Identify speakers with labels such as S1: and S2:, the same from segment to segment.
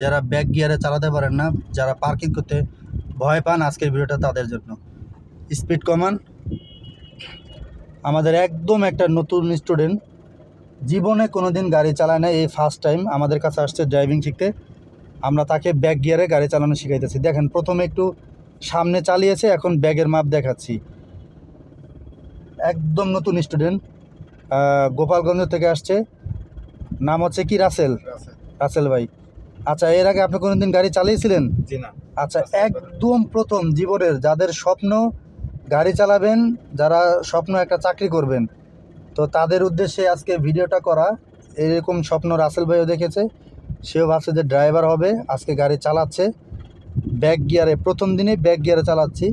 S1: যারা ব্যাক গিয়ারে চালাতে পারেন না, যারা পার্কিং করতে ভয় পান, আজকের ভিডিওটা তাদের জন্য। স্পিড কমান। আমাদের একদম একটা নতুন স্টুডেন্ট, জীবনে কোনো দিন গাড়ি চালায় না, এই ফার্স্ট টাইম আমাদের কাছে আসছে ড্রাইভিং শিখতে। আমরা তাকে ব্যাক গিয়ারে গাড়ি চালানো শিখাইতেছি। দেখেন, প্রথমে একটু সামনে চালিয়েছে, এখন ব্যাগের মাপ দেখাচ্ছি। একদম নতুন স্টুডেন্ট, গোপালগঞ্জ থেকে আসছে। নাম হচ্ছে কি? রাসেল। রাসেল ভাই, আচ্ছা, এর আগে আপনি কোনোদিন গাড়ি চালিয়েছিলেন?
S2: জি না।
S1: আচ্ছা, একদম প্রথম জীবনের, যাদের স্বপ্ন গাড়ি চালাবেন, যারা স্বপ্ন একটা চাকরি করবেন, তো তাদের উদ্দেশ্যে আজকে ভিডিওটা করা। এরকম স্বপ্ন রাসেল ভাইও দেখেছে, সেও ভাবছে যে ড্রাইভার হবে, আজকে গাড়ি চালাচ্ছে ব্যাক গিয়ারে। প্রথম দিনে ব্যাক গিয়ারে চালাচ্ছি,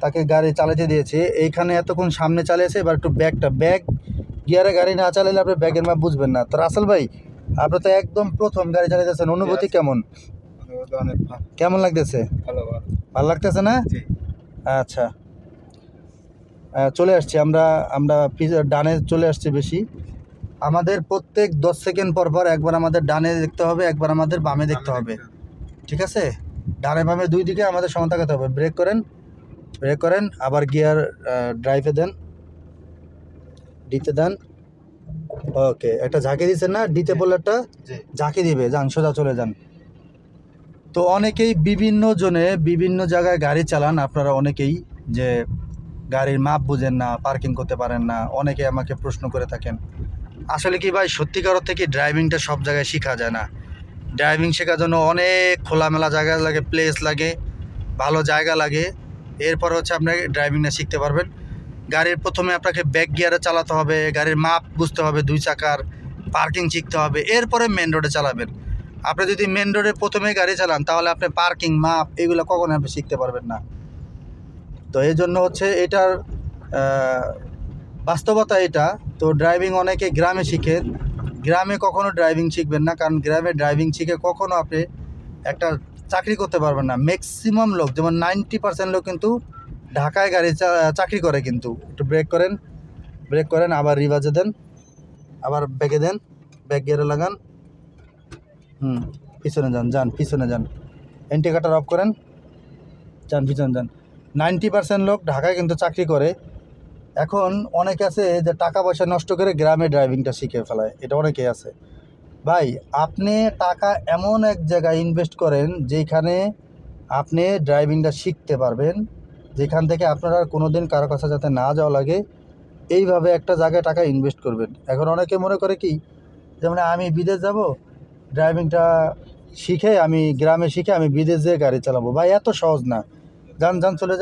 S1: তাকে গাড়ি চালাতে দিয়েছে। এইখানে এতক্ষণ সামনে চালিয়েছে, এবার একটু ব্যাক গিয়ারে গাড়ি না চালালে আপনি ব্যাগের মাপ বুঝবেন না। তো রাসেল ভাই, আপনি তো একদম প্রথম গাড়ি চালাতেছেন, অনুভূতি কেমন? কেমন লাগতেছে? ভালো লাগতেছে না? আচ্ছা, চলে আসছি আমরা ডানে চলে আসছি বেশি। আমাদের প্রত্যেক 10 সেকেন্ড পর পর একবার আমাদের ডানে দেখতে হবে, একবার আমাদের বামে দেখতে হবে, ঠিক আছে? ডানে বামে দুই দিকে আমাদের সমান থাকতে হবে। ব্রেক করেন, আবার গিয়ার ড্রাইভে দেন, ডিতে দেন। ওকে, একটা ঝাঁকি দিচ্ছেন না? ডিতে বললে একটা ঝাঁকি দিবে, যান সোজা চলে যান। তো অনেকেই বিভিন্ন জনে বিভিন্ন জায়গায় গাড়ি চালান, আপনারা অনেকেই, যে গাড়ির মাপ বুঝেন না, পার্কিং করতে পারেন না, অনেকে আমাকে প্রশ্ন করে থাকেন। আসলে কি ভাই, সত্যিকার থেকে ড্রাইভিংটা সব জায়গায় শেখা যায় না। ড্রাইভিং শেখার জন্য অনেক খোলামেলা জায়গা লাগে, প্লেস লাগে, ভালো জায়গা লাগে। এরপর হচ্ছে আপনাকে ড্রাইভিংটা শিখতে পারবেন। গাড়ির প্রথমে আপনাকে ব্যাক গিয়ারে চালাতে হবে, গাড়ির মাপ বুঝতে হবে, দুই চাকার পার্কিং শিখতে হবে, এরপরে মেন রোডে চালাবেন। আপনি যদি মেন রোডে প্রথমে গাড়ি চালান, তাহলে আপনি পার্কিং, মাপ এগুলো কখনো আপনি শিখতে পারবেন না। তো এই জন্য হচ্ছে এটার বাস্তবতা এটা। তো ড্রাইভিং অনেকে গ্রামে শিখে, গ্রামে কখনো ড্রাইভিং শিখবেন না, কারণ গ্রামে ড্রাইভিং শিখে কখনো আপনি একটা চাকরি করতে পারবেন না। ম্যাক্সিমাম লোক, যেমন 90% লোক কিন্তু ঢাকায় গাড়ি চাকরি করে। কিন্তু একটু ব্রেক করেন, আবার রিভার্সে দেন, আবার ব্যাগে দেন, ব্যাক গিয়ারে লাগান, পিছনে যান, ইন্ডিকেটর অফ করেন, যান পিছনে যান। 90% লোক ঢাকায় কিন্তু চাকরি করে। এখন অনেকে আছে যে টাকা পয়সা নষ্ট করে গ্রামে ড্রাইভিংটা শিখে ফেলায়, এটা অনেকেই আছে। ভাই, আপনি টাকা এমন এক জায়গায় ইনভেস্ট করেন যেখানে আপনি ড্রাইভিংটা শিখতে পারবেন, যেখান থেকে আপনার আর কোনো দিন কারো কাছে যাতে না যাওয়া লাগে, এইভাবে একটা জায়গায় টাকা ইনভেস্ট করবেন। এখন অনেকে মনে করে কি, যেমন আমি বিদেশ যাব, ড্রাইভিংটা শিখে আমি গ্রামে শিখে আমি বিদেশ যেয়ে গাড়ি চালাবো। ভাই, এত সহজ না। যান চলে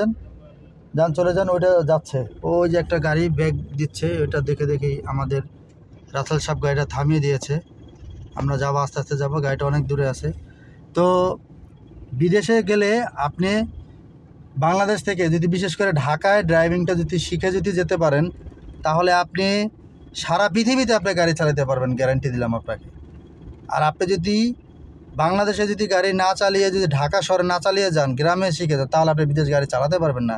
S1: যান। ওইটা যাচ্ছে, ওই যে একটা গাড়ি ব্যাগ দিচ্ছে, ওইটা দেখেই আমাদের রাসেল সাহেব গাড়িটা থামিয়ে দিয়েছে। আমরা যাবো, আস্তে আস্তে যাবো, গাড়িটা অনেক দূরে আছে। তো বিদেশে গেলে আপনি বাংলাদেশ থেকে যদি, বিশেষ করে ঢাকায় ড্রাইভিংটা যদি শিখে যেতে পারেন, তাহলে আপনি সারা পৃথিবীতে আপনি গাড়ি চালাতে পারবেন, গ্যারান্টি দিলাম আপনাকে। আর আপনি যদি বাংলাদেশে যদি গাড়ি না চালিয়ে, যদি ঢাকা শহরে না চালিয়ে যান, গ্রামে শিখে যান, তাহলে আপনি বিদেশ গাড়ি চালাতে পারবেন না।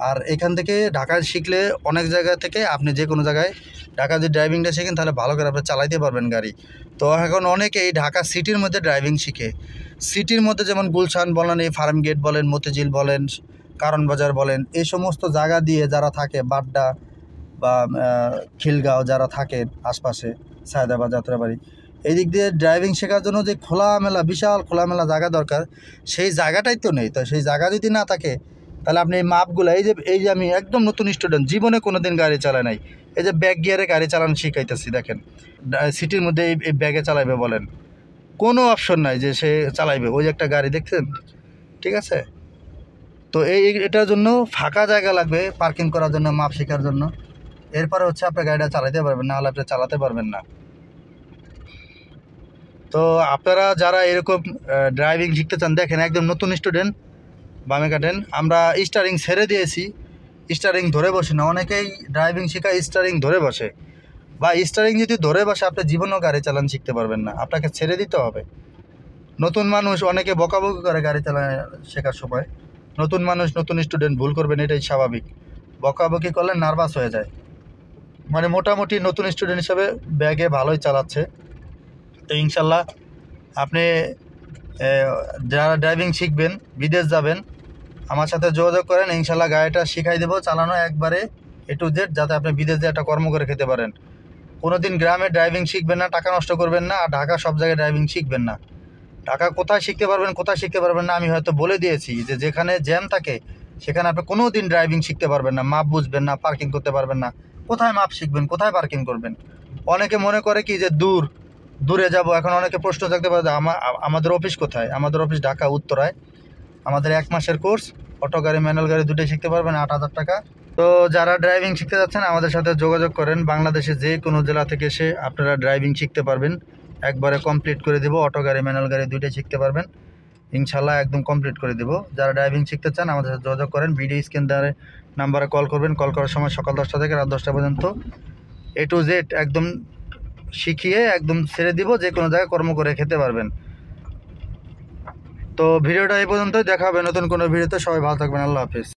S1: আর এখান থেকে ঢাকায় শিখলে অনেক জায়গা থেকে আপনি যে কোনো জায়গায় ঢাকা যদি ড্রাইভিংটা শিখেন, তাহলে ভালো করে আপনি চালাইতে পারবেন গাড়ি। তো এখন অনেকেই ঢাকা সিটির মধ্যে ড্রাইভিং শিখে। সিটির মধ্যে যেমন গুলশান বলেন, এই ফার্ম গেট বলেন, মতিঝিল বলেন, কারণ বাজার বলেন, এই সমস্ত জায়গা দিয়ে যারা থাকে, বাড্ডা বা খিলগাঁও যারা থাকে আশপাশে, সায়দাবাদ, যাত্রাবাড়ি, এই দিক দিয়ে ড্রাইভিং শেখার জন্য যে খোলামেলা, বিশাল খোলামেলা জায়গা দরকার, সেই জায়গাটাই তো নেই। তো সেই জায়গা যদি না থাকে, তাহলে আপনি এই মাপগুলো, এই যে আমি একদম নতুন স্টুডেন্ট, জীবনে কোনো দিন গাড়ি চালায় নাই, এই যে ব্যাক গিয়ারে গাড়ি চালানো শিখাইতেছি, দেখেন সিটির মধ্যে এই ব্যাগে চালাইবে বলেন, কোনো অপশন নাই যে সে চালাইবে। ওই যে একটা গাড়ি দেখছেন, ঠিক আছে? তো এটার জন্য ফাঁকা জায়গা লাগবে পার্কিং করার জন্য, মাপ শেখার জন্য। এরপরে হচ্ছে আপনার গাড়িটা চালাতে পারবেন, না হলে আপনি চালাতে পারবেন না। তো আপনারা যারা এরকম ড্রাইভিং শিখতে চান, দেখেন একদম নতুন স্টুডেন্ট, বামে কাটেন। আমরা স্টারিং ছেড়ে দিয়েছি, স্টারিং ধরে বসে না। অনেকেই ড্রাইভিং শেখায় স্টারিং ধরে বসে, বা স্টারিং যদি ধরে বসে, আপনি জীবনেও গাড়ি চালান শিখতে পারবেন না, আপনাকে ছেড়ে দিতে হবে। নতুন মানুষ অনেকে বকাবকি করে গাড়ি চালানো শেখার সময়। নতুন মানুষ, নতুন স্টুডেন্ট ভুল করবেন, এটাই স্বাভাবিক। বকাবকি করলে নার্ভাস হয়ে যায়। মানে মোটামুটি নতুন স্টুডেন্ট হিসেবে ব্যাগে ভালোই চালাচ্ছে। তো ইনশাল্লাহ আপনি যারা ড্রাইভিং শিখবেন, বিদেশ যাবেন, আমার সাথে যোগাযোগ করেন, ইনশাল্লাহ গাড়িটা শিখাই দেবো চালানো একবারে A to Z, যাতে আপনি বিদেশ দিয়ে একটা কর্ম করে খেতে পারেন। কোনোদিন গ্রামে ড্রাইভিং শিখবেন না, টাকা নষ্ট করবেন না, আর ঢাকা সব জায়গায় ড্রাইভিং শিখবেন না। ঢাকা কোথায় শিখতে পারবেন, কোথায় শিখতে পারবেন না আমি হয়তো বলে দিয়েছি, যে যেখানে জ্যাম থাকে সেখানে আপনি কোনো দিন ড্রাইভিং শিখতে পারবেন না, মাপ বুঝবেন না, পার্কিং করতে পারবেন না। কোথায় মাপ শিখবেন, কোথায় পার্কিং করবেন? অনেকে মনে করে কি যে দূরে যাব। এখন অনেকে প্রশ্ন থাকতে পারে যে আমাদের অফিস কোথায়? আমাদের অফিস ঢাকা উত্তরায়। আমাদের 1 মাসের কোর্স, অটো গাড়ি ম্যানুয়াল গাড়ি দুটোই শিখতে পারবেন 8,000 টাকা। তো যারা ড্রাইভিং শিখতে যাচ্ছেন আমাদের সাথে যোগাযোগ করেন। বাংলাদেশে যে কোনো জেলা থেকে এসে আপনারা ড্রাইভিং শিখতে পারবেন, একবারে কমপ্লিট করে দেবো। অটো গাড়ি ম্যানুয়াল গাড়ি দুটোই শিখতে পারবেন ইনশাল্লাহ, একদম কমপ্লিট করে দেবো। যারা ড্রাইভিং শিখতে চান আমাদের সাথে যোগাযোগ করেন, ভিডিও স্ক্রিন দেওয়ার নাম্বারে কল করবেন। কল করার সময় সকাল 10টা থেকে রাত 10টা পর্যন্ত A to Z একদম শিখিয়ে একদম ছেড়ে দিব, যে কোনো জায়গায় কর্ম করে খেতে পারবেন। তো ভিডিওটা এই পর্যন্তই, দেখা হবে নতুন কোনো ভিডিওতে। সবাই ভালো থাকবেন, আল্লাহ হাফিজ।